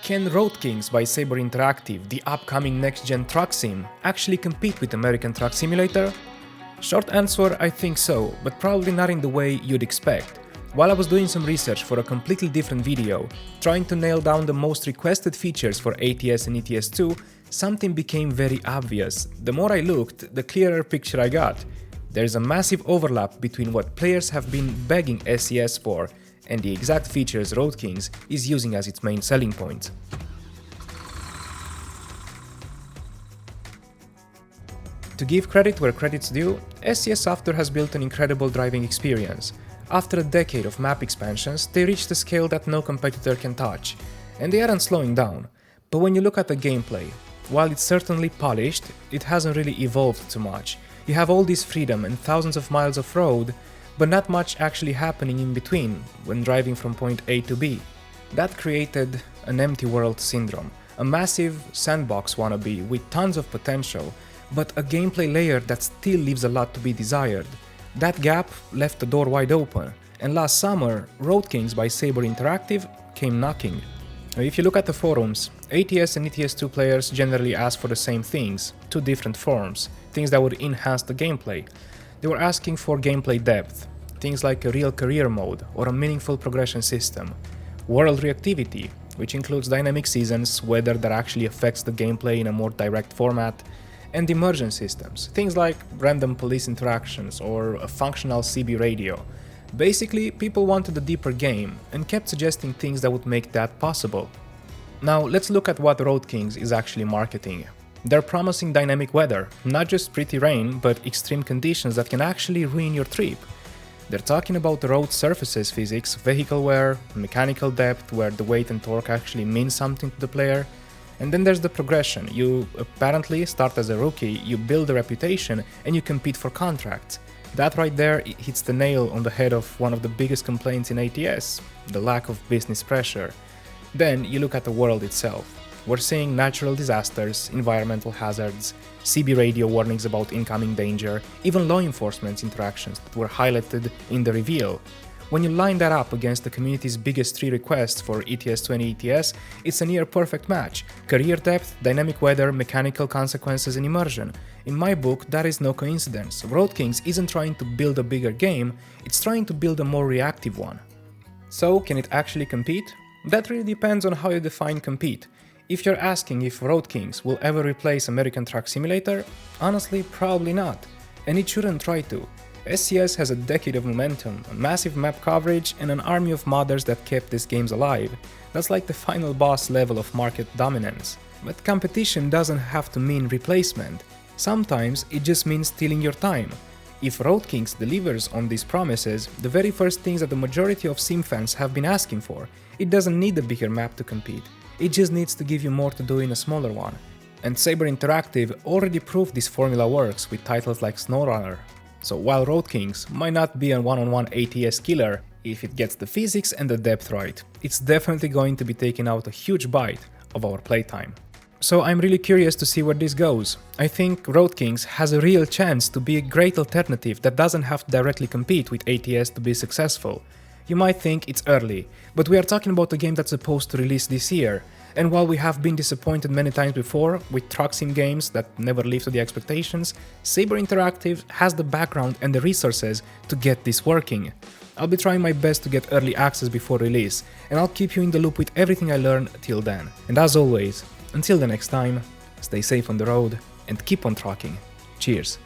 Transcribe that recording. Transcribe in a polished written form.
Can Roadkings by Saber Interactive, the upcoming next-gen truck sim, actually compete with American Truck Simulator? Short answer, I think so, but probably not in the way you'd expect. While I was doing some research for a completely different video, trying to nail down the most requested features for ATS and ETS2, something became very obvious. The more I looked, the clearer picture I got. There's a massive overlap between what players have been begging SCS for and the exact features Roadkings is using as its main selling point. To give credit where credit's due, SCS Software has built an incredible driving experience. After a decade of map expansions, they reached a scale that no competitor can touch, and they aren't slowing down. But when you look at the gameplay, while it's certainly polished, it hasn't really evolved too much. You have all this freedom and thousands of miles of road, but not much actually happening in between when driving from point A to B. That created an empty world syndrome, a massive sandbox wannabe with tons of potential, but a gameplay layer that still leaves a lot to be desired. That gap left the door wide open, and last summer, Roadkings by Saber Interactive came knocking. If you look at the forums, ATS and ETS2 players generally ask for the same things, two different forms, things that would enhance the gameplay. They were asking for gameplay depth, things like a real career mode or a meaningful progression system, world reactivity, which includes dynamic seasons, weather that actually affects the gameplay in a more direct format, and immersion systems, things like random police interactions or a functional CB radio. Basically, people wanted a deeper game and kept suggesting things that would make that possible. Now let's look at what Roadkings is actually marketing. They're promising dynamic weather, not just pretty rain, but extreme conditions that can actually ruin your trip. They're talking about road surfaces physics, vehicle wear, mechanical depth where the weight and torque actually mean something to the player. And then there's the progression. You apparently start as a rookie, you build a reputation, and you compete for contracts. That right there hits the nail on the head of one of the biggest complaints in ATS, the lack of business pressure. Then you look at the world itself. We're seeing natural disasters, environmental hazards, CB radio warnings about incoming danger, even law enforcement interactions that were highlighted in the reveal. When you line that up against the community's biggest three requests for ETS2 and ETS, it's a near perfect match. Career depth, dynamic weather, mechanical consequences, and immersion. In my book, that is no coincidence. Roadkings isn't trying to build a bigger game, it's trying to build a more reactive one. So, can it actually compete? That really depends on how you define compete. If you're asking if Roadkings will ever replace American Truck Simulator, honestly, probably not. And it shouldn't try to. SCS has a decade of momentum, a massive map coverage, and an army of modders that kept these games alive. That's like the final boss level of market dominance. But competition doesn't have to mean replacement. Sometimes it just means stealing your time. If Roadkings delivers on these promises, the very first things that the majority of sim fans have been asking for, it doesn't need a bigger map to compete. It just needs to give you more to do in a smaller one. And Saber Interactive already proved this formula works with titles like SnowRunner. So while Roadkings might not be a one-on-one ATS killer, if it gets the physics and the depth right, it's definitely going to be taking out a huge bite of our playtime. So I'm really curious to see where this goes. I think Roadkings has a real chance to be a great alternative that doesn't have to directly compete with ATS to be successful. You might think it's early, but we are talking about a game that's supposed to release this year. And while we have been disappointed many times before with truck sim games that never live to the expectations, Saber Interactive has the background and the resources to get this working. I'll be trying my best to get early access before release, and I'll keep you in the loop with everything I learn till then. And as always, until the next time, stay safe on the road and keep on trucking. Cheers!